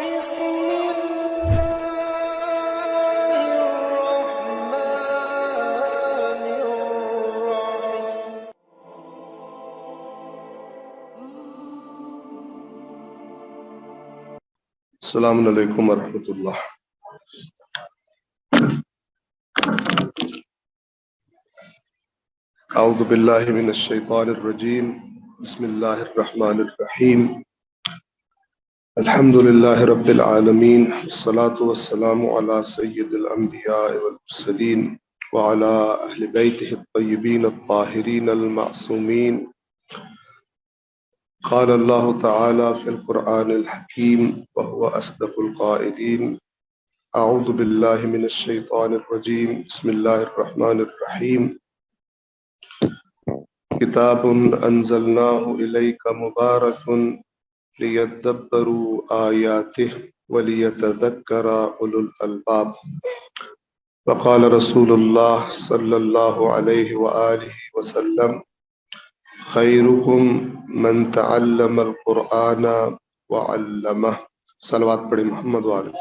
بسم الله الرحمن الرحيم. السلام علیکم ورحمۃ اللہ۔ اعوذ باللہ من الشیطان الرجیم، بسم اللہ الرحمن الرحیم، الحمد للہ رب العالمین، والصلاة والسلام علی سید الانبیاء والمرسلین وعلی اہل بیتہ الطیبین الطاہرین المعصومین۔ قال اللہ تعالی فی القرآن الحکیم وهو اصدق القائلین۔ اعوذ باللہ من الشیطان الرجیم، بسم اللہ الرحمن الرحیم، کتاب انزلناہ الیک مبارک لیدبروا آیاتہ ولیتذکر اولو الالباب۔ وقال رسول اللہ صلی اللہ علیہ وآلہ وسلم، خیرکم من تعلم القرآن وعلمہ۔ صلوات پڑھیں محمد وآلہ۔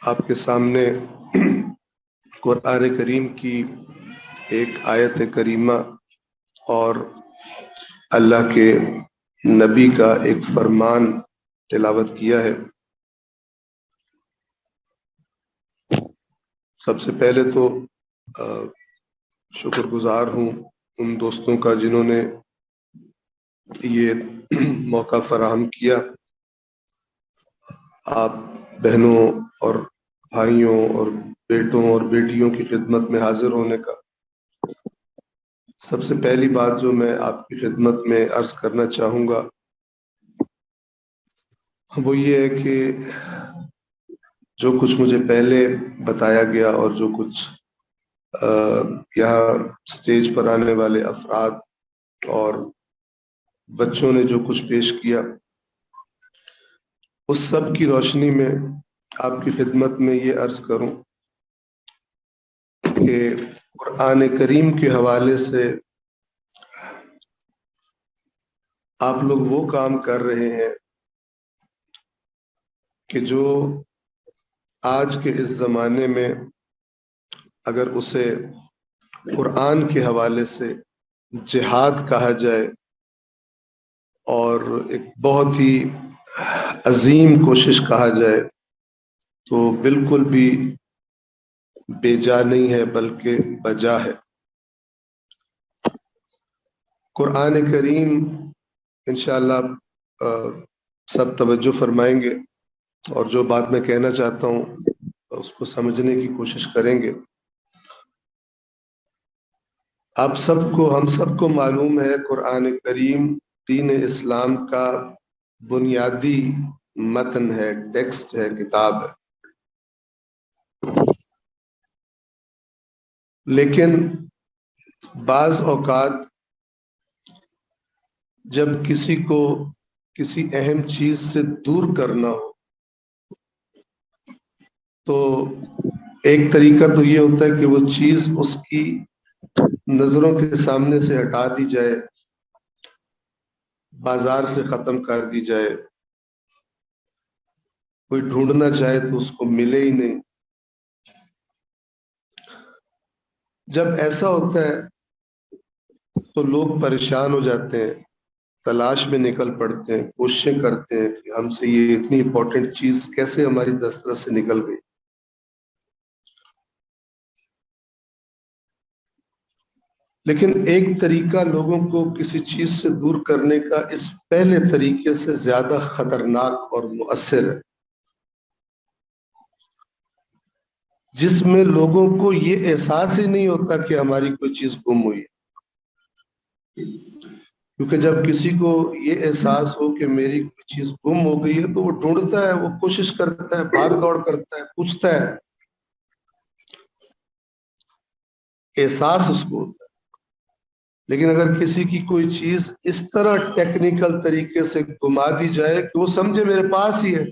آپ کے سامنے قرآن کریم کی ایک آیت کریمہ اور اللہ کے نبی کا ایک فرمان تلاوت کیا ہے۔ سب سے پہلے تو شکر گزار ہوں ان دوستوں کا جنہوں نے یہ موقع فراہم کیا، آپ بہنوں اور بھائیوں اور بیٹوں اور بیٹیوں کی خدمت میں حاضر ہونے کا۔ سب سے پہلی بات جو میں آپ کی خدمت میں عرض کرنا چاہوں گا وہ یہ ہے کہ جو کچھ مجھے پہلے بتایا گیا اور جو کچھ یہاں سٹیج پر آنے والے افراد اور بچوں نے جو کچھ پیش کیا، اس سب کی روشنی میں آپ کی خدمت میں یہ عرض کروں کہ قرآن کریم کے حوالے سے آپ لوگ وہ کام کر رہے ہیں کہ جو آج کے اس زمانے میں اگر اسے قرآن کے حوالے سے جہاد کہا جائے اور ایک بہت ہی عظیم کوشش کہا جائے تو بالکل بھی بے جا نہیں ہے بلکہ بجا ہے۔ قرآن کریم انشاءاللہ سب توجہ فرمائیں گے اور جو بات میں کہنا چاہتا ہوں اس کو سمجھنے کی کوشش کریں گے۔ آپ سب کو، ہم سب کو معلوم ہے قرآن کریم دین اسلام کا بنیادی متن ہے، ٹیکسٹ ہے، کتاب ہے۔ لیکن بعض اوقات جب کسی کو کسی اہم چیز سے دور کرنا ہو تو ایک طریقہ تو یہ ہوتا ہے کہ وہ چیز اس کی نظروں کے سامنے سے ہٹا دی جائے، بازار سے ختم کر دی جائے، کوئی ڈھونڈنا چاہے تو اس کو ملے ہی نہیں۔ جب ایسا ہوتا ہے تو لوگ پریشان ہو جاتے ہیں، تلاش میں نکل پڑتے ہیں، کوششیں کرتے ہیں کہ ہم سے یہ اتنی امپورٹنٹ چیز کیسے ہماری دسترس سے نکل گئی۔ لیکن ایک طریقہ لوگوں کو کسی چیز سے دور کرنے کا اس پہلے طریقے سے زیادہ خطرناک اور مؤثر ہے، جس میں لوگوں کو یہ احساس ہی نہیں ہوتا کہ ہماری کوئی چیز گم ہوئی ہے۔ کیونکہ جب کسی کو یہ احساس ہو کہ میری کوئی چیز گم ہو گئی ہے تو وہ ڈھونڈتا ہے، وہ کوشش کرتا ہے، بھاگ دوڑ کرتا ہے، پوچھتا ہے، احساس اس کو ہوتا ہے۔ لیکن اگر کسی کی کوئی چیز اس طرح ٹیکنیکل طریقے سے گما دی جائے کہ وہ سمجھے میرے پاس ہی ہے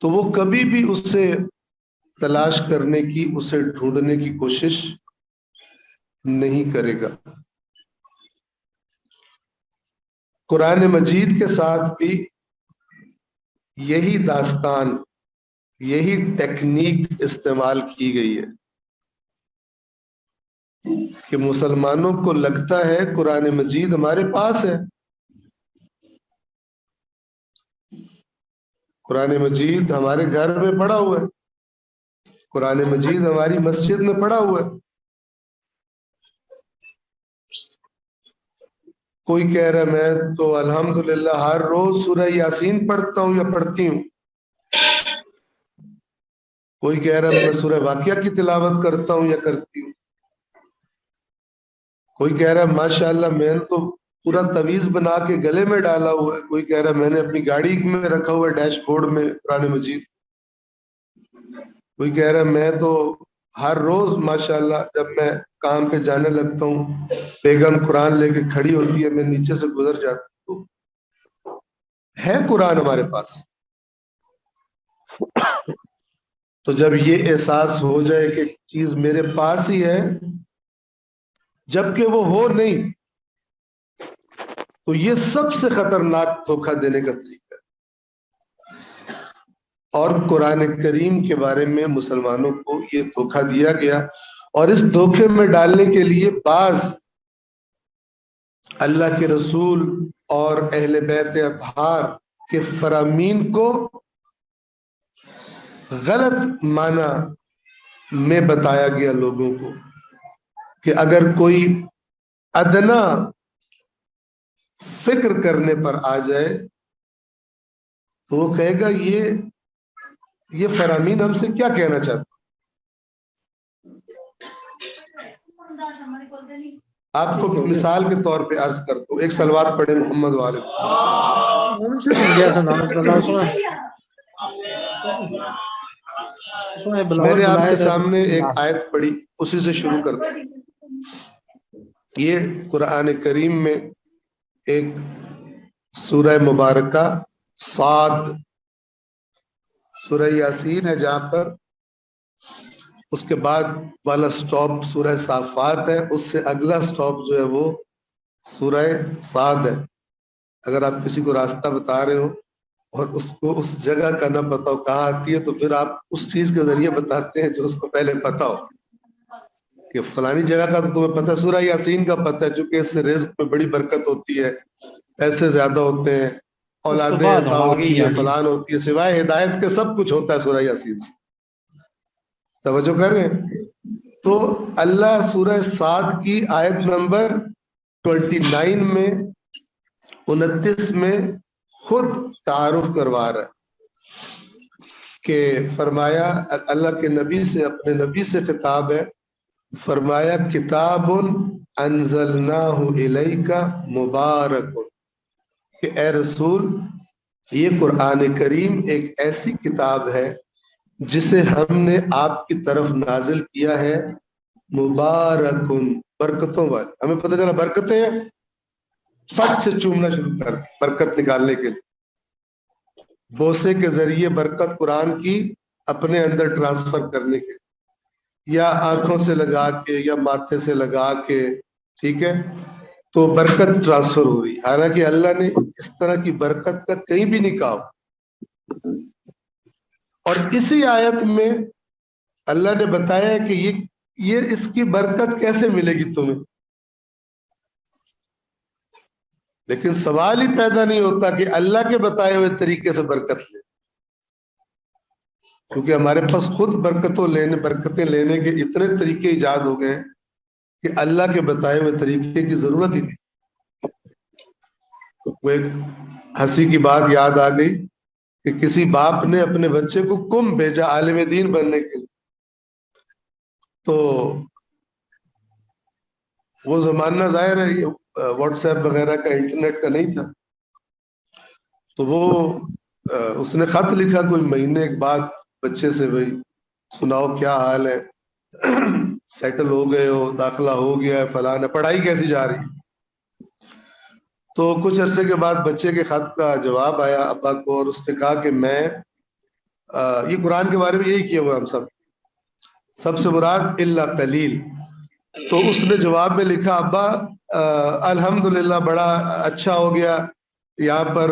تو وہ کبھی بھی اس سے تلاش کرنے کی، اسے ڈھونڈنے کی کوشش نہیں کرے گا۔ قرآن مجید کے ساتھ بھی یہی داستان، یہی ٹیکنیک استعمال کی گئی ہے کہ مسلمانوں کو لگتا ہے قرآن مجید ہمارے پاس ہے، قرآن مجید ہمارے گھر میں پڑا ہوا ہے، قرآن مجید ہماری مسجد میں پڑا ہوا ہے۔ کوئی کہہ رہا میں تو الحمدللہ ہر روز سورہ یاسین پڑھتا ہوں یا پڑھتی ہوں، کوئی کہہ رہا میں سورہ واقعہ کی تلاوت کرتا ہوں یا کرتی ہوں، کوئی کہہ رہا ماشاءاللہ میں نے تو پورا تعویذ بنا کے گلے میں ڈالا ہوا ہے، کوئی کہہ رہا میں نے اپنی گاڑی میں رکھا ہوا ہے ڈیش بورڈ میں قرآن مجید، کوئی کہہ رہا میں تو ہر روز ماشاءاللہ جب میں کام پہ جانے لگتا ہوں بیگم قرآن لے کے کھڑی ہوتی ہے، میں نیچے سے گزر جاتا ہوں۔ ہے قرآن ہمارے پاس، تو جب یہ احساس ہو جائے کہ چیز میرے پاس ہی ہے جبکہ وہ ہو نہیں، تو یہ سب سے خطرناک دھوکہ دینے کا طریقہ ہے۔ اور قرآن کریم کے بارے میں مسلمانوں کو یہ دھوکہ دیا گیا، اور اس دھوکے میں ڈالنے کے لیے بعض اللہ کے رسول اور اہل بیت اطہار کے فرامین کو غلط معنی میں بتایا گیا لوگوں کو کہ اگر کوئی ادنا فکر کرنے پر آ جائے تو وہ کہے گا یہ فرامین ہم سے کیا کہنا چاہتے ہیں۔ آپ کو مثال کے طور پہ عرض کرتا ہوں، ایک صلوات پڑھے محمد والے۔ میں نے آپ کے سامنے ایک آیت پڑھی، اسی سے شروع کرتا ہوں۔ یہ قرآن کریم میں ایک سورہ مبارکہ صاد، سورہ یاسین ہے جہاں پر، اس کے بعد والا سٹاپ سورہ صافات ہے، اس سے اگلا سٹاپ جو ہے وہ سورہ صاد ہے۔ اگر آپ کسی کو راستہ بتا رہے ہو اور اس کو اس جگہ کا نہ پتا ہو کہاں آتی ہے، تو پھر آپ اس چیز کے ذریعے بتاتے ہیں جو اس کو پہلے پتا ہو کہ فلانی جگہ کا تو تمہیں پتہ ہے، سورہ یاسین کا پتہ ہے، چونکہ اس سے رزق میں بڑی برکت ہوتی ہے، پیسے زیادہ ہوتے ہیں، اولادیں عطا ہوتی ہیں، فلان ہوتی ہے، سوائے ہدایت کے سب کچھ ہوتا ہے سورہ یاسین سے۔ توجہ کر رہے ہیں؟ تو اللہ سورہ صاد کی آیت نمبر 29 میں 29 میں خود تعارف کروا رہا ہے کہ فرمایا، اللہ کے نبی سے، اپنے نبی سے خطاب ہے، فرمایا کتاب انزلناہ الیک مبارک، کہ اے رسول یہ قرآن کریم ایک ایسی کتاب ہے جسے ہم نے آپ کی طرف نازل کیا ہے، مبارکن، برکتوں والی۔ ہمیں پتہ چلا برکتیں ہیں، فٹ سے چومنا شروع کر برکت نکالنے کے لیے، بوسے کے ذریعے برکت قرآن کی اپنے اندر ٹرانسفر کرنے کے، یا آنکھوں سے لگا کے یا ماتھے سے لگا کے، ٹھیک ہے، تو برکت ٹرانسفر ہو رہی۔ حالانکہ اللہ نے اس طرح کی برکت کا کہیں بھی نہیں کہا۔ اور اسی آیت میں اللہ نے بتایا ہے کہ یہ اس کی برکت کیسے ملے گی تمہیں، لیکن سوال ہی پیدا نہیں ہوتا کہ اللہ کے بتائے ہوئے طریقے سے برکت لے، کیونکہ ہمارے پاس خود برکتیں لینے کے اتنے طریقے ایجاد ہو گئے کہ اللہ کے بتائے ہوئے طریقے کی ضرورت ہی نہیں۔ وہ ایک ہنسی کی بات یاد آ گئی کہ کسی باپ نے اپنے بچے کو کم بھیجا عالم دین بننے کے لیے، تو وہ زمانہ ظاہر ہے واٹس ایپ وغیرہ کا، انٹرنیٹ کا نہیں تھا، تو وہ اس نے خط لکھا کوئی مہینے کے بعد بچے سے، بھائی سناؤ کیا حال ہے، سیٹل ہو گئے ہو، داخلہ ہو گیا ہے، فلاں ہے، پڑھائی کیسی جا رہی۔ تو کچھ عرصے کے بعد بچے کے خط کا جواب آیا ابا کو، اور اس نے کہا کہ میں یہ قرآن کے بارے میں یہی کیا ہوا ہم سب، سب سے مراد الا قلیل. تو اس نے جواب میں لکھا ابا الحمدللہ بڑا اچھا ہو گیا, یہاں پر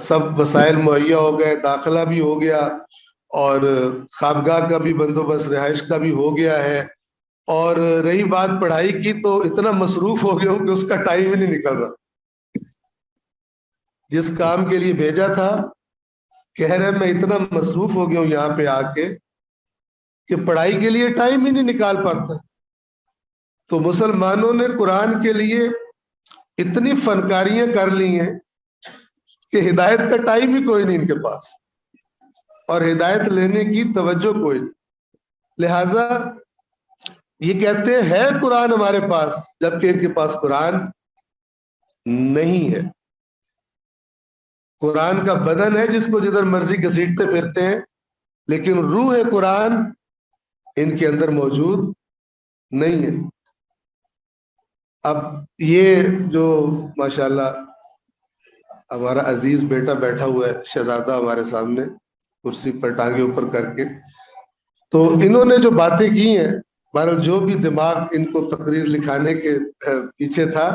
سب وسائل مہیا ہو گئے, داخلہ بھی ہو گیا اور خوابگاہ کا بھی بندوبست رہائش کا بھی ہو گیا ہے, اور رہی بات پڑھائی کی تو اتنا مصروف ہو گیا ہوں کہ اس کا ٹائم ہی نہیں نکل رہا. جس کام کے لیے بھیجا تھا کہہ رہے میں اتنا مصروف ہو گیا ہوں یہاں پہ آ کے کہ پڑھائی کے لیے ٹائم ہی نہیں نکال پاتا. تو مسلمانوں نے قرآن کے لیے اتنی فنکاریاں کر لی ہیں کہ ہدایت کا ٹائم ہی کوئی نہیں ان کے پاس, اور ہدایت لینے کی توجہ کوئی نہیں. لہذا یہ کہتے ہیں ہے قرآن ہمارے پاس, جبکہ ان کے پاس قرآن نہیں ہے. قرآن کا بدن ہے جس کو جدھر مرضی گھسیٹتے پھرتے ہیں, لیکن روح قرآن ان کے اندر موجود نہیں ہے. اب یہ جو ماشاءاللہ ہمارا عزیز بیٹا بیٹھا ہوا ہے, شہزادہ ہمارے سامنے کرسی پر ٹانگے اوپر کر کے, تو انہوں نے جو باتیں کی ہیں, بہرحال جو بھی دماغ ان کو تقریر لکھانے کے پیچھے تھا,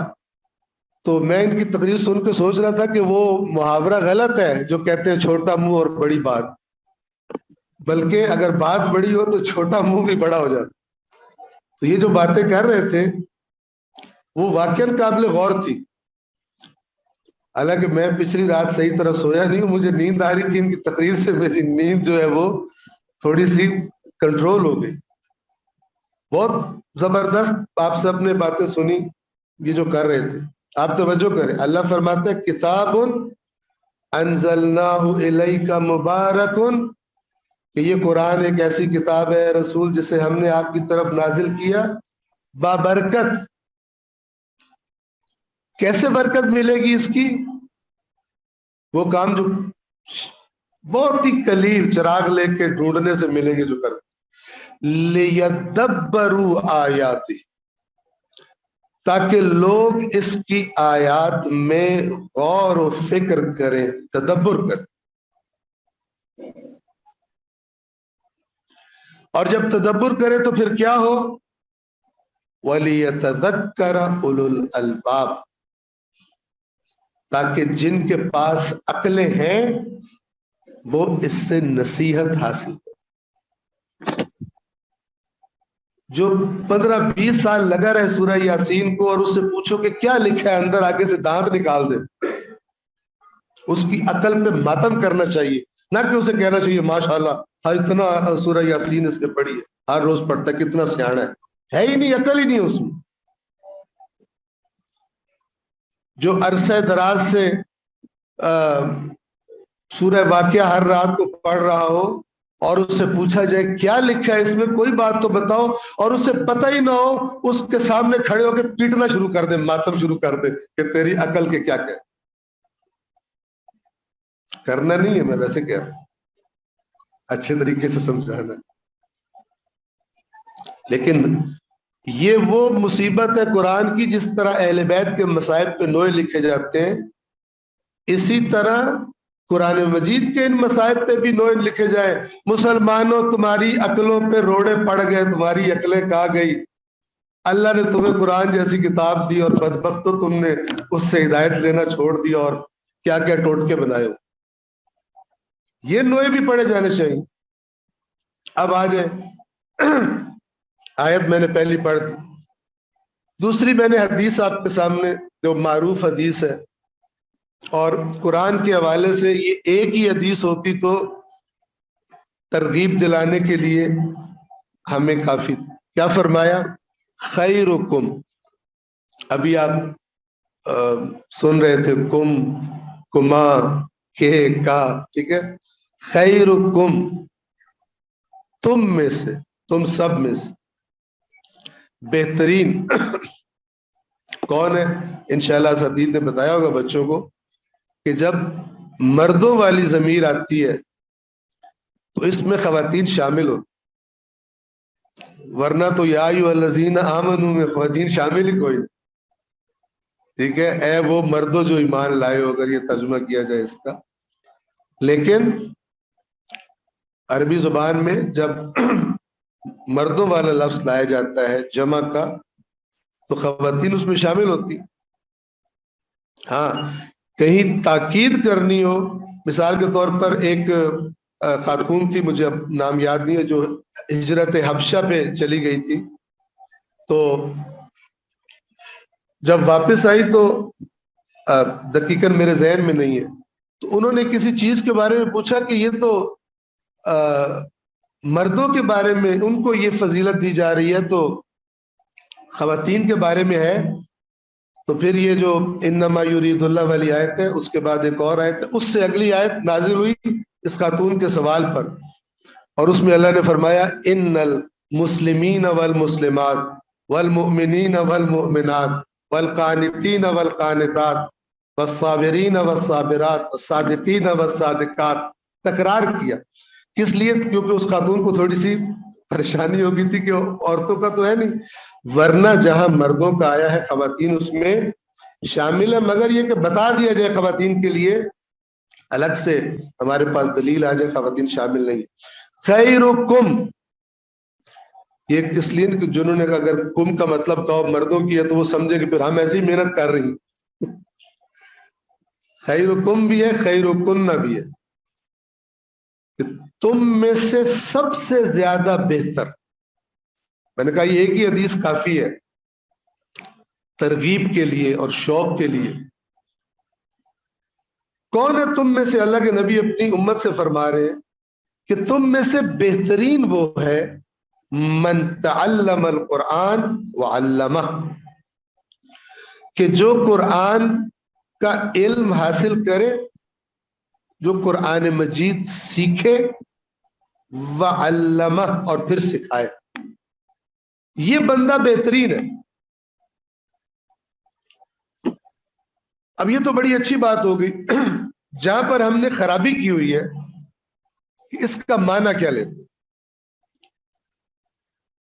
تو میں ان کی تقریر سن کے سوچ رہا تھا کہ وہ محاورہ غلط ہے جو کہتے ہیں چھوٹا منہ اور بڑی بات, بلکہ اگر بات بڑی ہو تو چھوٹا منہ بھی بڑا ہو جاتا. تو یہ جو باتیں کر رہے تھے وہ واقعاً قابل غور تھی. حالانکہ میں پچھلی رات صحیح طرح سویا نہیں ہوں, مجھے نیند آ رہی تھی, ان کی تقریر سے میری نیند جو ہے وہ تھوڑی سی کنٹرول ہو گئی. بہت زبردست آپ سب نے باتیں سنی یہ جو کر رہے تھے. آپ توجہ کریں, اللہ فرماتے ہیں کتاب انزلناہ الیک مبارک, کہ یہ قرآن ایک ایسی کتاب ہے رسول جسے ہم نے آپ کی طرف نازل کیا بابرکت. کیسے برکت ملے گی اس کی؟ وہ کام جو بہت ہی قلیل چراغ لے کے ڈھونڈنے سے ملیں گے جو کر لیدبروا آیاتی, تاکہ لوگ اس کی آیات میں غور و فکر کریں, تدبر کریں. اور جب تدبر کرے تو پھر کیا ہو؟ وَلِيَتَذَكَّرَ أُولُو الْأَلْبَابِ, تاکہ جن کے پاس عقلیں ہیں وہ اس سے نصیحت حاصل کریں. جو 15-20 سال لگا رہے سورہ یاسین کو اور اس سے پوچھو کہ کیا لکھا ہے اندر, آگے سے دانت نکال دے. اس کی عقل پہ ماتم کرنا چاہیے, نہ کہ اسے کہنا چاہیے ماشاءاللہ اتنا سورہ یاسین اس نے پڑھی ہے, ہر روز پڑھتا ہے, کتنا سیاڑا ہے ہی نہیں, عقل ہی نہیں اس میں. جو عرصہ دراز سے سورہ واقعہ ہر رات کو پڑھ رہا ہو اور اس سے پوچھا جائے کیا لکھا ہے اس میں, کوئی بات تو بتاؤ, اور اس سے پتہ ہی نہ ہو, اس کے سامنے کھڑے ہو کے پیٹنا شروع کر دے, ماتم شروع کر دے کہ تیری عقل کے کیا کہ. کرنا نہیں ہے, میں ویسے کہہ رہا ہوں, اچھے طریقے سے سمجھانا. لیکن یہ وہ مصیبت ہے قرآن کی, جس طرح اہل بیت کے مصائب پہ نوئے لکھے جاتے ہیں, اسی طرح قرآن مجید کے ان مصائب پہ بھی نوئے لکھے جائیں. مسلمانوں تمہاری عقلوں پہ روڑے پڑ گئے, تمہاری عقلیں کہاں گئی, اللہ نے تمہیں قرآن جیسی کتاب دی اور بدبختو تم نے اس سے ہدایت لینا چھوڑ دیا اور کیا کیا ٹوٹکے بنائے ہو. یہ نوئے بھی پڑھے جانے چاہیے. اب آ جائیں, آیت میں نے پہلی پڑھ دی, دوسری میں نے حدیث آپ کے سامنے جو معروف حدیث ہے, اور قرآن کے حوالے سے یہ ایک ہی حدیث ہوتی تو ترغیب دلانے کے لیے ہمیں کافی تھی. کیا فرمایا؟ خیرکم, ابھی آپ سن رہے تھے کم, کما, کے, کا, ٹھیک ہے, خیرکم تم میں سے, تم سب میں سے بہترین کون ہے؟ انشاءاللہ اساتذہ نے بتایا ہوگا بچوں کو کہ جب مردوں والی ضمیر آتی ہے تو اس میں خواتین شامل ہوتی, ورنہ تو یا ایھا الذین آمنوا میں خواتین شامل ہی کوئی. ٹھیک ہے, اے وہ مردوں جو ایمان لائے ہو, اگر یہ ترجمہ کیا جائے اس کا. لیکن عربی زبان میں جب مردوں والا لفظ لایا جاتا ہے جمع کا تو خواتین اس میں شامل ہوتی. ہاں کہیں تاکید کرنی ہو، مثال کے طور پر ایک خاتون تھی، مجھے اب نام یاد نہیں ہے، جو ہجرت حبشہ پہ چلی گئی تھی، تو جب واپس آئی تو دقیقاً میرے ذہن میں نہیں ہے، تو انہوں نے کسی چیز کے بارے میں پوچھا کہ یہ تو مردوں کے بارے میں ان کو یہ فضیلت دی جا رہی ہے تو خواتین کے بارے میں ہے. تو پھر یہ جو انما یرید اللہ والی آیت ہے، اس کے بعد ایک اور آیت ہے، اس سے اگلی آیت نازل ہوئی اس خاتون کے سوال پر، اور اس میں اللہ نے فرمایا ان المسلمین والمسلمات والمؤمنین والمؤمنات والقانتین والقانتات والصابرین والصابرات والصادقین والصادقات. تکرار کیا، کس لیے؟ کیونکہ اس خاتون کو تھوڑی سی پریشانی ہو گئی تھی کہ عورتوں کا تو ہے نہیں، ورنہ جہاں مردوں کا آیا ہے خواتین اس میں شامل ہے، مگر یہ کہ بتا دیا جائے خواتین کے لیے الگ سے ہمارے پاس دلیل آ جائے خواتین شامل نہیں. خیرکم، یہ اس لیے کہ جنہوں نے اگر کم کا مطلب کہو مردوں کی ہے تو وہ سمجھے کہ پھر ہم ایسی محنت کر رہی ہیں. خیرکم بھی ہے، خیرکن بھی ہے، کہ تم میں سے سب سے زیادہ بہتر. میں نے کہا یہ ایک ہی حدیث کافی ہے ترغیب کے لیے اور شوق کے لیے. کون ہے تم میں سے؟ اللہ کے نبی اپنی امت سے فرما رہے ہیں کہ تم میں سے بہترین وہ ہے من تعلم القرآن وعلمہ، کہ جو قرآن کا علم حاصل کرے، جو قرآن مجید سیکھے، وعلمہ اور پھر سکھائے. یہ بندہ بہترین ہے. اب یہ تو بڑی اچھی بات ہو گئی. جہاں پر ہم نے خرابی کی ہوئی ہے کہ اس کا معنی کیا لیتے،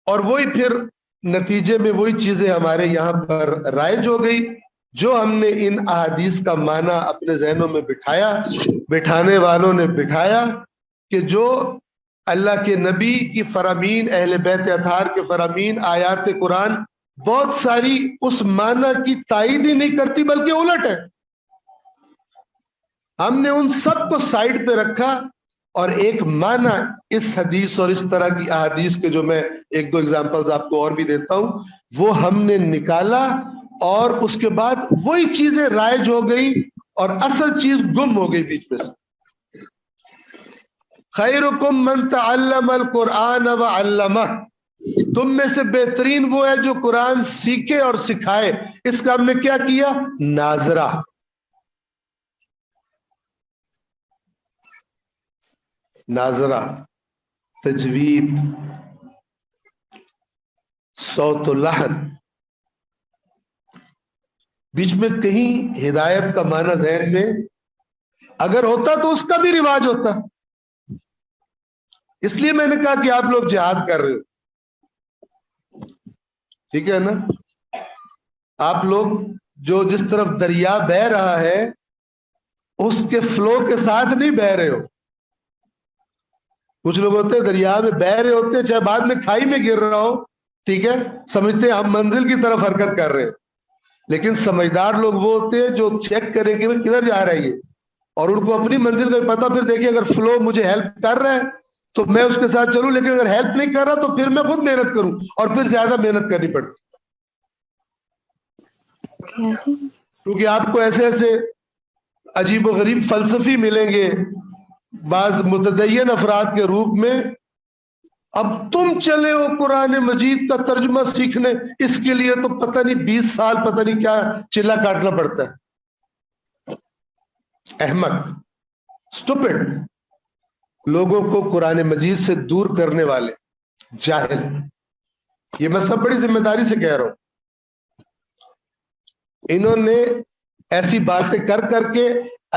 اور وہی پھر نتیجے میں وہی چیزیں ہمارے یہاں پر رائج ہو گئی جو ہم نے ان احادیث کا معنی اپنے ذہنوں میں بٹھایا، بٹھانے والوں نے بٹھایا کہ جو اللہ کے نبی کی فرامین، اہل بیت اطہار کے فرامین، آیات قرآن بہت ساری اس معنی کی تائید ہی نہیں کرتی بلکہ الٹ ہے. ہم نے ان سب کو سائڈ پہ رکھا اور ایک معنی اس حدیث اور اس طرح کی احادیث کے جو میں ایک دو ایگزامپلز آپ کو اور بھی دیتا ہوں وہ ہم نے نکالا، اور اس کے بعد وہی چیزیں رائج ہو گئی اور اصل چیز گم ہو گئی بیچ میں سے. خیرکم من تعلم القرآن وعلمہ، تم میں سے بہترین وہ ہے جو قرآن سیکھے اور سکھائے. اس کا ہم نے کیا کیا؟ ناظرہ. ناظرہ، تجوید، صوت و لحن، بیچ میں کہیں ہدایت کا معنی ذہن میں اگر ہوتا تو اس کا بھی رواج ہوتا. اس لیے میں نے کہا کہ آپ لوگ جہاد کر رہے ہو، ٹھیک ہے نا؟ آپ لوگ جو جس طرف دریا بہہ رہا ہے اس کے فلو کے ساتھ نہیں بہہ رہے ہو. کچھ لوگ ہوتے ہیں دریا میں بہہ رہے ہوتے ہیں چاہے بعد میں کھائی میں گر رہا ہو، ٹھیک ہے، سمجھتے ہیں ہم منزل کی طرف حرکت کر رہے ہیں. لیکن سمجھدار لوگ وہ ہوتے ہیں جو چیک کریں کہ کدھر جا رہا ہے یہ، اور ان کو اپنی منزل کا پتہ. پھر دیکھیں اگر فلو مجھے ہیلپ کر رہا ہے تو میں اس کے ساتھ چلوں، لیکن اگر ہیلپ نہیں کر رہا تو پھر میں خود محنت کروں، اور پھر زیادہ محنت کرنی پڑتی. کیونکہ آپ کو ایسے ایسے عجیب و غریب فلسفی ملیں گے بعض متدین افراد کے روپ میں. اب تم چلے ہو قرآن مجید کا ترجمہ سیکھنے، اس کے لیے تو پتہ نہیں 20 سال پتہ نہیں کیا چلا کاٹنا پڑتا ہے. احمق، اسٹوپڈ، لوگوں کو قرآن مجید سے دور کرنے والے، جاہل. یہ میں سب بڑی ذمہ داری سے کہہ رہا ہوں. انہوں نے ایسی باتیں کر کر کے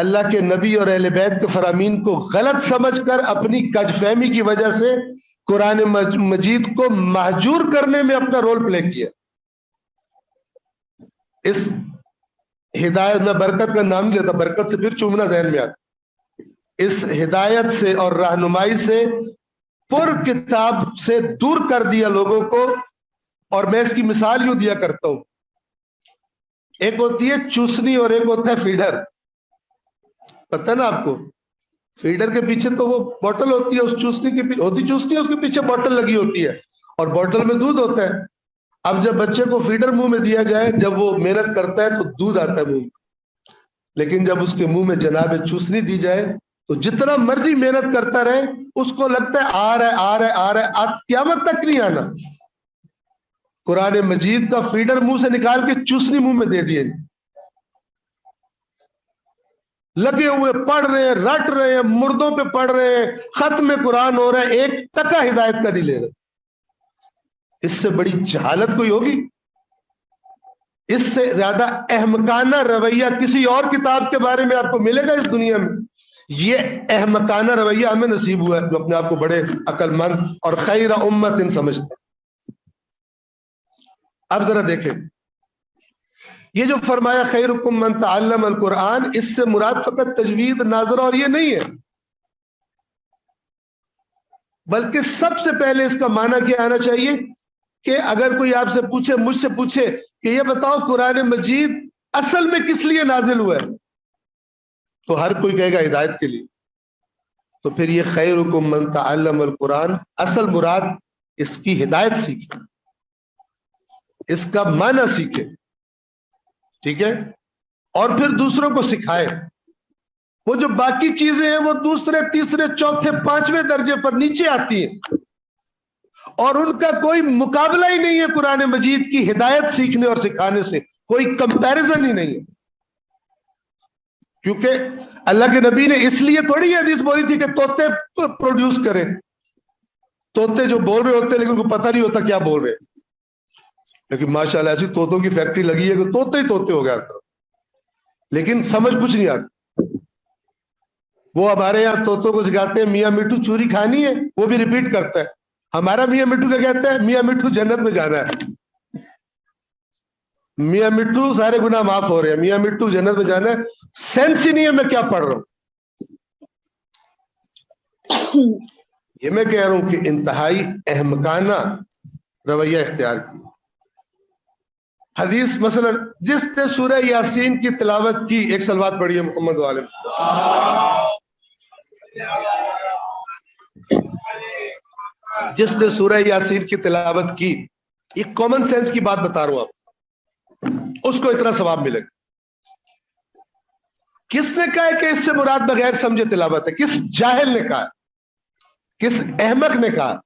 اللہ کے نبی اور اہل بیت کے فرامین کو غلط سمجھ کر اپنی کج فہمی کی وجہ سے قرآن مجید کو محجور کرنے میں اپنا رول پلے کیا. اس ہدایت میں برکت کا نام لیتا، برکت سے پھر چومنا ذہن میں آتا. اس ہدایت سے اور رہنمائی سے پر کتاب سے دور کر دیا لوگوں کو. اور میں اس کی مثال یوں دیا کرتا ہوں, ایک ہوتی ہے چوسنی اور ایک ہوتا ہے فیڈر. پتہ نا آپ کو, فیڈر کے پیچھے تو وہ بوٹل ہوتی ہے, اس چوسنی کے پیچھے ہوتی چوسنی, اس کے پیچھے بوٹل لگی ہوتی ہے اور بوٹل میں دودھ ہوتا ہے. اب جب بچے کو فیڈر منہ میں دیا جائے, جب وہ محنت کرتا ہے تو دودھ آتا ہے منہ میں, لیکن جب اس کے منہ میں جناب چوسنی دی جائے تو جتنا مرضی محنت کرتا رہے اس کو لگتا ہے آ رہا ہے, قیامت تک نہیں آنا. قرآن مجید کا فیڈر منہ سے نکال کے چوسنی منہ میں دے دیے, لگے ہوئے پڑھ رہے ہیں, رٹ رہے ہیں, مردوں پہ پڑھ رہے ہیں, ختم قرآن ہو رہا ہے, ایک ٹکا ہدایت کا نہیں لے رہے. اس سے بڑی جہالت کوئی ہوگی؟ اس سے زیادہ احمقانہ رویہ کسی اور کتاب کے بارے میں آپ کو ملے گا اس دنیا میں؟ یہ احمقانہ رویہ ہمیں نصیب ہوا ہے جو اپنے آپ کو بڑے عقل مند اور خیر امت سمجھتے ہیں. اب ذرا دیکھیں, یہ جو فرمایا خیرکم من تعلم القرآن, اس سے مراد فقط تجوید ناظرہ اور یہ نہیں ہے, بلکہ سب سے پہلے اس کا معنی کیا آنا چاہیے کہ اگر کوئی آپ سے پوچھے, مجھ سے پوچھے کہ یہ بتاؤ قرآن مجید اصل میں کس لیے نازل ہوا ہے, تو ہر کوئی کہے گا ہدایت کے لیے. تو پھر یہ خیرکم من تعلم القرآن, اصل مراد اس کی ہدایت سیکھے, اس کا معنی سیکھے, ٹھیک ہے, اور پھر دوسروں کو سکھائے. وہ جو باقی چیزیں ہیں وہ دوسرے, تیسرے, چوتھے, پانچویں درجے پر نیچے آتی ہیں اور ان کا کوئی مقابلہ ہی نہیں ہے قرآن مجید کی ہدایت سیکھنے اور سکھانے سے, کوئی کمپیرزن ہی نہیں ہے. کیونکہ اللہ کے نبی نے اس لیے تھوڑی حدیث بولی تھی کہ طوطے پروڈیوس کریں. طوطے جو بول رہے ہوتے ہیں لیکن ان کو پتہ نہیں ہوتا کیا بول رہے, لیکن ماشاءاللہ ایسی طوطوں کی فیکٹری لگی ہے کہ طوطے ہی طوطے ہو گیا, لیکن سمجھ کچھ نہیں آتی. وہ ہمارے یہاں طوطوں کو سکھاتے ہیں میاں مٹھو چوری کھانی ہے, وہ بھی ریپیٹ کرتا ہے. ہمارا میاں مٹھو کیا کہتا ہے؟ میاں مٹھو جنت میں جانا ہے. میاں مٹھو سارے گناہ معاف ہو رہے ہیں, میاں مٹھو جنت میں جانا ہے. سینس ہی نہیں ہے میں کیا پڑھ رہا ہوں. یہ میں کہہ رہا ہوں کہ انتہائی احمقانہ رویہ اختیار کیا. حدیث مثلا جس نے سورہ یاسین کی تلاوت کی, ایک صلوات پڑھی ہے محمد عالم, جس نے سورہ یاسین کی تلاوت کی, ایک کامن سینس کی بات بتا رہا ہوں آپ, اس کو اتنا ثواب ملے گا. کس نے کہا ہے کہ اس سے مراد بغیر سمجھے تلاوت ہے؟ کس جاہل نے کہا, کس احمق نے کہا؟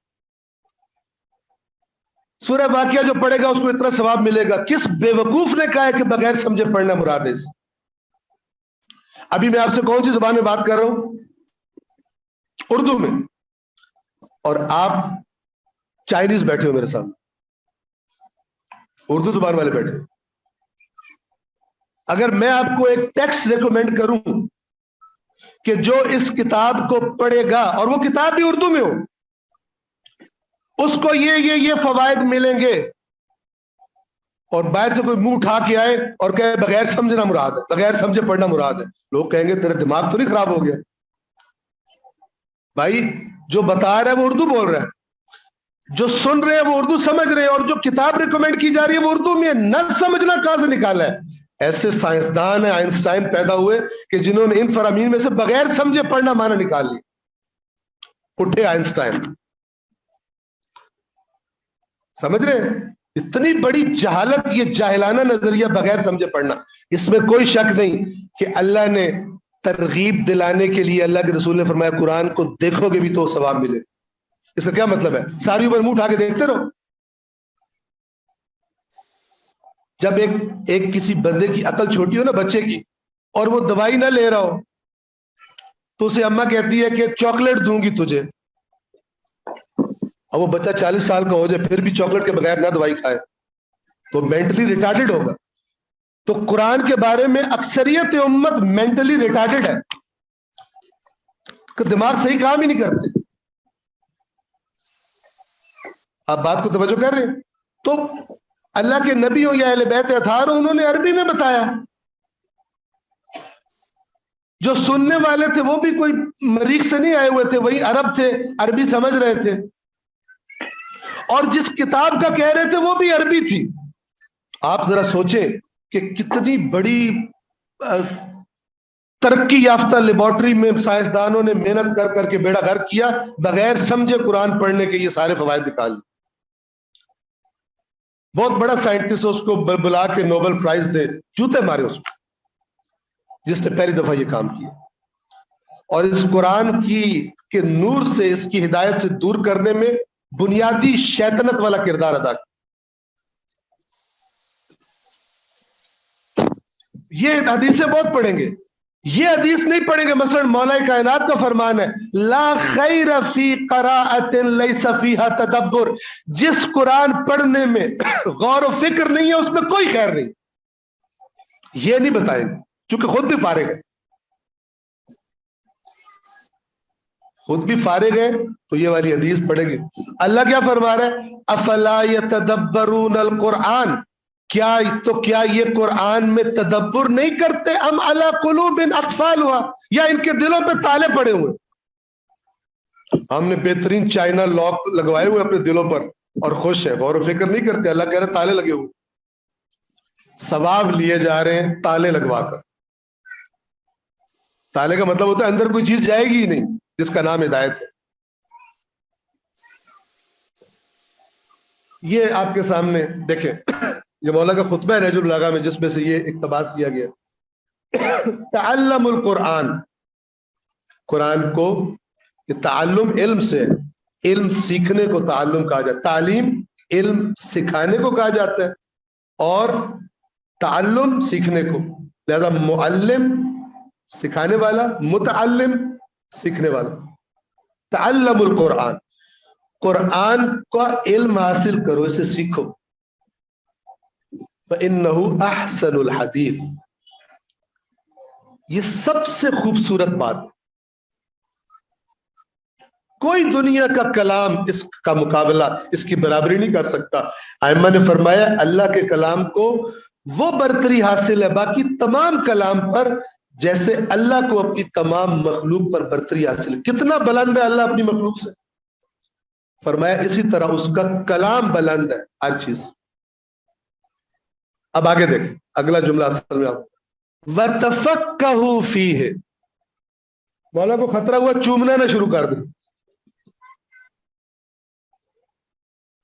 سورہ واقعہ جو پڑھے گا اس کو اتنا ثواب ملے گا. کس بے وقوف نے کہا ہے کہ بغیر سمجھے پڑھنا مراد ہے اس؟ ابھی میں آپ سے کون سی زبان میں بات کر رہا ہوں؟ اردو میں. اور آپ چائنیز بیٹھے ہو میرے سامنے, اردو زبان والے بیٹھے. اگر میں آپ کو ایک ٹیکسٹ ریکمینڈ کروں کہ جو اس کتاب کو پڑھے گا, اور وہ کتاب بھی اردو میں ہو, اس کو یہ فوائد ملیں گے, اور باہر سے کوئی منہ اٹھا کے آئے اور کہے بغیر سمجھنا مراد ہے, بغیر سمجھے پڑھنا مراد ہے, لوگ کہیں گے تیرا دماغ تو نہیں خراب ہو گیا بھائی؟ جو بتا رہا ہے وہ اردو بول رہا ہے, جو سن رہے ہیں وہ اردو سمجھ رہے ہیں, اور جو کتاب ریکمینڈ کی جا رہی ہے وہ اردو میں. نہ سمجھنا کہاں سے نکالا ہے؟ ایسے سائنسدان ہیں آئنسٹائن پیدا ہوئے کہ جنہوں نے ان فرامین میں سے بغیر سمجھے پڑھنا معنی نکال لی. اٹھے آئنسٹائن, سمجھ رہے ہیں؟ اتنی بڑی جہالت, یہ جاہلانہ نظریہ بغیر سمجھے پڑھنا. اس میں کوئی شک نہیں کہ اللہ نے ترغیب دلانے کے لیے, اللہ کے رسول نے فرمایا قرآن کو دیکھو گے بھی تو ثواب ملے. اس کا کیا مطلب ہے؟ ساری عمر منہ اٹھا کے دیکھتے رہو. جب ایک کسی بندے کی عقل چھوٹی ہو نا, بچے کی, اور وہ دوائی نہ لے رہا ہو, تو اسے اماں کہتی ہے کہ چاکلیٹ دوں گی تجھے, اور وہ بچہ 40 سال کا ہو جائے پھر بھی چاکلیٹ کے بغیر نہ دوائی کھائے, تو مینٹلی ریٹارڈڈ ہوگا. تو قرآن کے بارے میں اکثریت امت مینٹلی ریٹارڈڈ ہے, کہ دماغ صحیح کام ہی نہیں کرتے. آپ بات کو توجہ کر رہے ہیں؟ تو اللہ کے نبی ہو یا اہل بیت اطہار ہو, انہوں نے عربی میں بتایا. جو سننے والے تھے وہ بھی کوئی مریخ سے نہیں آئے ہوئے تھے، وہی عرب تھے، عربی سمجھ رہے تھے، اور جس کتاب کا کہہ رہے تھے وہ بھی عربی تھی۔ آپ ذرا سوچیں کہ کتنی بڑی ترقی یافتہ لیبارٹری میں سائنسدانوں نے محنت کر کر کے بیڑا غرق کیا، بغیر سمجھے قرآن پڑھنے کے یہ سارے فوائد نکال لیے۔ بہت بڑا سائنٹسٹ اس کو بلا کے نوبل پرائز دے، جوتے مارے اس کو، جس نے پہلی دفعہ یہ کام کیا، اور اس قرآن کی کے نور سے، اس کی ہدایت سے دور کرنے میں بنیادی شیطنت والا کردار ادا کیا۔ یہ حدیثیں بہت پڑھیں گے، یہ حدیث نہیں پڑھیں گے۔ مثلا مولا کائنات کا فرمان ہے، لا خیر فی قراءۃ لیس فیہا تدبر، جس قرآن پڑھنے میں غور و فکر نہیں ہے اس میں کوئی خیر نہیں۔ یہ نہیں بتائیں گے چونکہ خود بھی فارغ ہے، خود بھی فارغ ہے تو یہ والی حدیث پڑھیں گے۔ اللہ کیا فرما رہا ہے، افلا یتدبرون القرآن، کیا یہ قرآن میں تدبر نہیں کرتے، ام علی قلوب اقفالها، یا ان کے دلوں پہ تالے پڑے ہوئے۔ ہم نے بہترین چائنا لاک لگوائے ہوئے اپنے دلوں پر اور خوش ہے، غور و فکر نہیں کرتے۔ اللہ کہہ رہے تالے لگے ہوئے، ثواب لیے جا رہے ہیں تالے لگوا کر۔ تالے کا مطلب ہوتا ہے اندر کوئی چیز جائے گی ہی نہیں، جس کا نام ہدایت ہے۔ یہ آپ کے سامنے دیکھیں، یہ مولا کا خطبہ ہے نہج البلاغہ میں، جس میں سے یہ اقتباس کیا گیا۔ تعلم القرآن، قرآن کو، یہ تعلم علم سے، علم سیکھنے کو تعلم کہا جاتا ہے، تعلیم علم سکھانے کو کہا جاتا ہے، اور تعلم سیکھنے کو، لہذا معلم سکھانے والا، متعلم سیکھنے والا۔ تعلم القرآن، قرآن کا علم حاصل کرو، اسے سیکھو۔ فَإِنَّهُ أَحْسَنُ الْحَدِيثِ، یہ سب سے خوبصورت بات ہے، کوئی دنیا کا کلام اس کا مقابلہ، اس کی برابری نہیں کر سکتا۔ ائمہ نے فرمایا اللہ کے کلام کو وہ برتری حاصل ہے باقی تمام کلام پر، جیسے اللہ کو اپنی تمام مخلوق پر برتری حاصل ہے۔ کتنا بلند ہے اللہ اپنی مخلوق سے، فرمایا اسی طرح اس کا کلام بلند ہے ہر چیز۔ اب آگے دیکھیں اگلا جملہ اصل میں وَتَفَقَّهُ فِيهِ، مولا کو خطرہ ہوا چومنا نہ شروع کر دیں،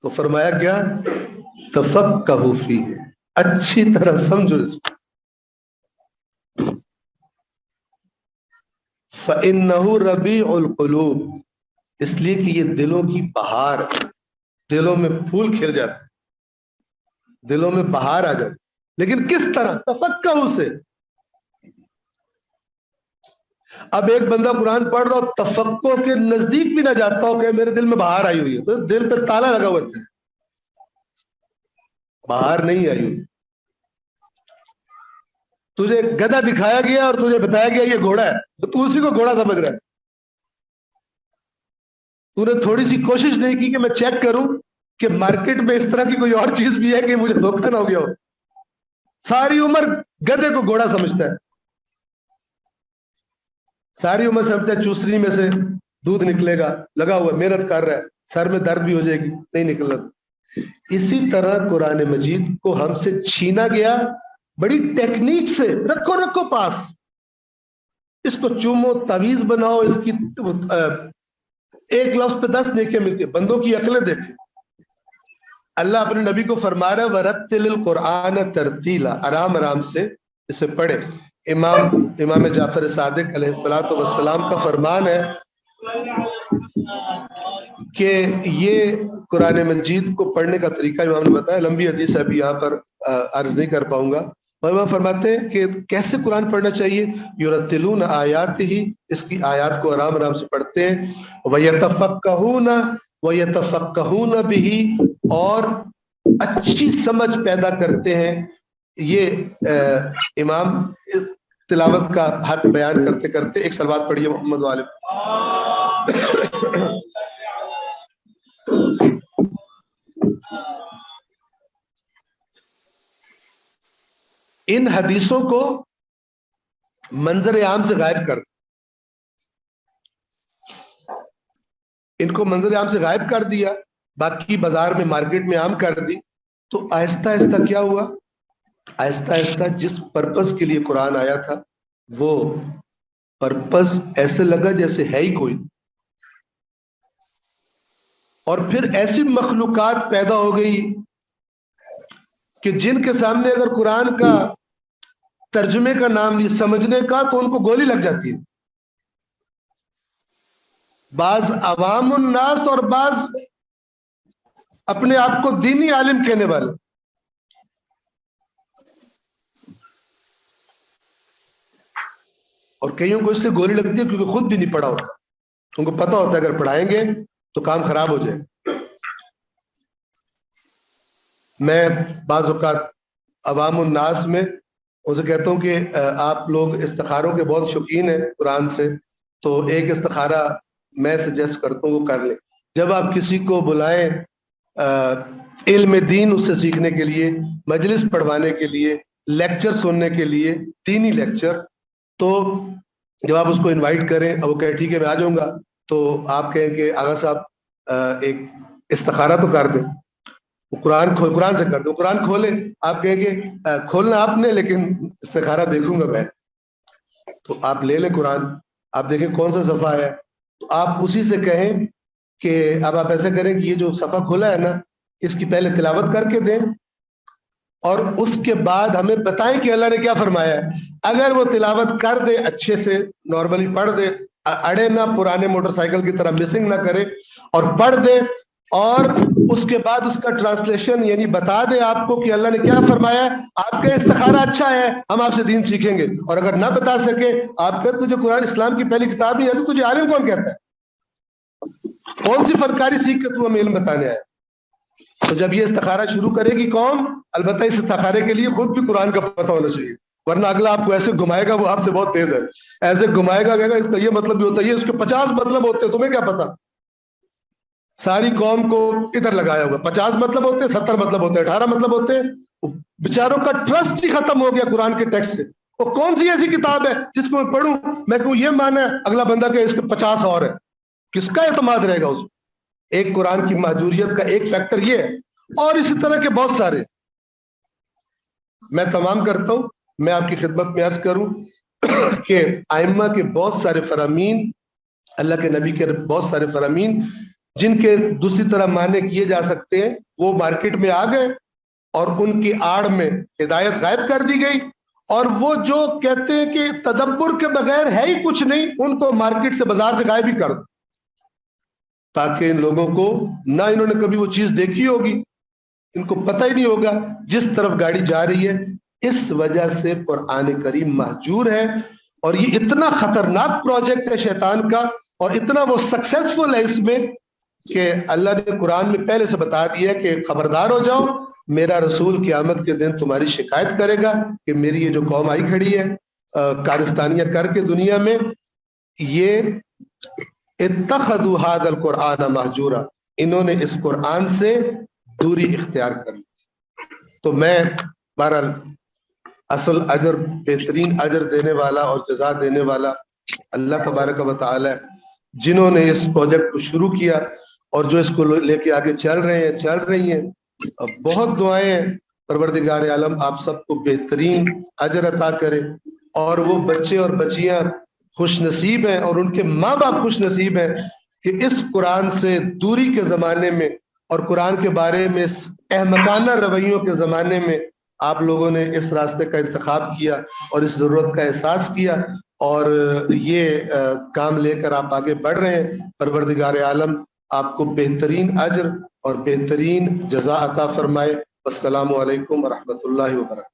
تو فرمایا کیا، تَفَقَّهُ فِيهِ، اچھی طرح سمجھو اس کو۔ فَإِنَّهُ رَبِيعُ الْقُلُوبِ، اس لیے کہ یہ دلوں کی بہار، دلوں میں پھول کھل جاتے، دلوں میں بہار آ جاتی، لیکن کس طرح، تفقہ سے۔ اب ایک بندہ قرآن پڑھ رہا ہو، تفقہ کے نزدیک بھی نہ جاتا ہو کہ میرے دل میں بہار آئی ہوئی ہے، تو دل پہ تالا لگا ہوا ہے، بہار نہیں آئی ہوئی۔ تجھے گدھا دکھایا گیا اور تجھے بتایا گیا یہ گھوڑا ہے، تو تو اسی کو گھوڑا سمجھ رہا ہے۔ تو نے تھوڑی سی کوشش نہیں کی کہ میں چیک کروں کہ مارکیٹ میں اس طرح کی کوئی اور چیز بھی ہے کہ مجھے دھوکہ نہ ہو گیا ہو۔ ساری عمر گدھے کو گھوڑا سمجھتا ہے، ساری عمر سمجھتا ہے چوسری میں سے دودھ نکلے گا، لگا ہوا محنت کر رہا ہے، سر میں درد بھی ہو جائے گی، نہیں نکل رہا۔ اسی طرح قرآن مجید کو ہم سے چھینا گیا بڑی ٹیکنیک سے، رکھو پاس، اس کو چومو، تعویذ بناؤ، اس کی ایک لفظ پہ 10 نیکیاں ملتی ہیں۔ بندوں کی عقلیں دیکھیں، اللہ اپنے نبی کو فرما رہا ہے وَرَتِّلِ الْقُرْآنَ تَرْتِيلًا، آرام آرام سے اسے پڑھے۔ امام جعفر صادق علیہ السلام کا فرمان ہے کہ یہ قرآن مجید کو پڑھنے کا طریقہ امام نے بتایا، لمبی حدیث ابھی یہاں پر عرض نہیں کر پاؤں گا۔ امام فرماتے ہیں کہ کیسے قرآن پڑھنا چاہیے، یرتلون آیاتہ، اس کی آیات کو آرام آرام سے پڑھتے ہیں، ویتفقہون بہ، اور اچھی سمجھ پیدا کرتے ہیں۔ یہ امام تلاوت کا حق بیان کرتے کرتے ایک صلوات پڑھیے محمد والے۔ ان حدیثوں کو منظر عام سے غائب کر، ان کو منظر عام سے غائب کر دیا، باقی بازار میں مارکیٹ میں عام کر دی. تو آہستہ آہستہ کیا ہوا؟ آہستہ آہستہ جس پرپز کے لیے قرآن آیا تھا وہ پرپز ایسے لگا جیسے ہے ہی کوئی. اور پھر ایسی مخلوقات پیدا ہو گئی کہ جن کے سامنے اگر قرآن کا ترجمے کا نام لی سمجھنے کا تو ان کو گولی لگ جاتی ہے. بعض عوام الناس اور بعض اپنے آپ کو دینی عالم کہنے والے اور کئیوں کو اس سے گولی لگتی ہے کیونکہ خود بھی نہیں پڑھا ہوتا. ان کو پتا ہوتا ہے اگر پڑھائیں گے تو کام خراب ہو جائے. میں بعض اوقات عوام الناس میں اسے کہتا ہوں کہ آپ لوگ استخاروں کے بہت شوقین ہیں قرآن سے، تو ایک استخارہ میں سجیسٹ کرتا ہوں وہ کر لیں. جب آپ کسی کو بلائیں علم دین اس سے سیکھنے کے لیے، مجلس پڑھوانے کے لیے، لیکچر سننے کے لیے، دینی لیکچر، تو جب آپ اس کو انوائٹ کریں اور وہ کہے ٹھیک ہے میں آ جاؤں گا، تو آپ کہیں کہ آغا صاحب ایک استخارہ تو کر دیں. وہ قرآن سے کر دیں. قرآن کھولے، آپ کہیں کہ کھولنا آپ نے لیکن استخارہ دیکھوں گا میں. تو آپ لے لیں قرآن، آپ دیکھیں کون سا صفحہ ہے، تو آپ اسی سے کہیں کہ اب آپ ایسے کریں کہ یہ جو صفحہ کھولا ہے نا اس کی پہلے تلاوت کر کے دیں اور اس کے بعد ہمیں بتائیں کہ اللہ نے کیا فرمایا ہے. اگر وہ تلاوت کر دے اچھے سے، نارملی پڑھ دے، اڑے نہ پرانے موٹر سائیکل کی طرح مسنگ نہ کرے اور پڑھ دے، اور اس کے بعد اس کا ٹرانسلیشن یعنی بتا دے آپ کو کہ اللہ نے کیا فرمایا ہے، آپ کا استخارہ اچھا ہے، ہم آپ سے دین سیکھیں گے. اور اگر نہ بتا سکے، آپ کہ تجھے قرآن اسلام کی پہلی کتاب نہیں ہے تو تجھے عالم کون کہتا ہے؟ کون سی فنکاری سیکھ کے تو ہمیں علم بتانے آئے؟ تو جب یہ استخارہ شروع کرے گی قوم، البتہ اس استخارے کے لیے خود بھی قرآن کا پتہ ہونا چاہیے، ورنہ اگلا آپ کو ایسے گھمائے گا، وہ آپ سے بہت تیز ہے، ایسے گھمائے گا، کہے گا اس کا یہ مطلب بھی ہوتا ہے، یہ اس کے 50 مطلب ہوتے ہیں، تمہیں کیا پتا؟ ساری قوم کو ادھر لگایا ہوگا، 50 مطلب ہوتے ہیں، 70 مطلب ہوتے ہیں، 18 مطلب ہوتے ہیں. بیچاروں کا ٹرسٹ ہی ختم ہو گیا قرآن کے ٹیکسٹ سے. وہ کون سی ایسی کتاب ہے جس کو میں پڑھوں میں کہوں یہ مانا ہے، اگلا بندہ کہ اس کے 50 اور ہے، کس کا اعتماد رہے گا اس میں؟ ایک قرآن کی مہجوریت کا ایک فیکٹر یہ ہے، اور اسی طرح کے بہت سارے. میں تمام کرتا ہوں، میں آپ کی خدمت میں عرض کروں کہ ائمہ کے بہت سارے فرامین، اللہ کے نبی کے بہت سارے فرامین جن کے دوسری طرح معنی کیے جا سکتے ہیں، وہ مارکیٹ میں آ گئے اور ان کی آڑ میں ہدایت غائب کر دی گئی. اور وہ جو کہتے ہیں کہ تدبر کے بغیر ہے ہی کچھ نہیں، ان کو مارکیٹ سے بازار سے غائب ہی کر دو، تاکہ ان لوگوں کو نہ انہوں نے کبھی وہ چیز دیکھی ہوگی، ان کو پتہ ہی نہیں ہوگا جس طرف گاڑی جا رہی ہے. اس وجہ سے قرآن کریم مہجور ہے، اور یہ اتنا خطرناک پروجیکٹ ہے شیطان کا، اور اتنا وہ سکسیسفل ہے اس میں کہ اللہ نے قرآن میں پہلے سے بتا دیا کہ خبردار ہو جاؤ، میرا رسول قیامت کے دن تمہاری شکایت کرے گا کہ میری یہ جو قوم آئی کھڑی ہے کارستانیاں کر کے دنیا میں، یہ اتخذوا هذا القرآن مہجورا، انہوں نے اس قرآن سے دوری اختیار کر لی. تو میں بہرحال اصل اجر، بہترین اجر دینے والا اور جزا دینے والا اللہ تبارک و تعالی، جنہوں نے اس پروجیکٹ کو شروع کیا اور جو اس کو لے کے آگے چل رہی ہیں. بہت دعائیں ہیں پروردگار عالم آپ سب کو بہترین اجر عطا کرے، اور وہ بچے اور بچیاں خوش نصیب ہیں اور ان کے ماں باپ خوش نصیب ہیں کہ اس قرآن سے دوری کے زمانے میں اور قرآن کے بارے میں احمقانہ رویوں کے زمانے میں آپ لوگوں نے اس راستے کا انتخاب کیا اور اس ضرورت کا احساس کیا، اور یہ کام لے کر آپ آگے بڑھ رہے ہیں. پروردگار عالم آپ کو بہترین اجر اور بہترین جزا عطا فرمائے. السلام علیکم ورحمۃ اللہ وبرکاتہ.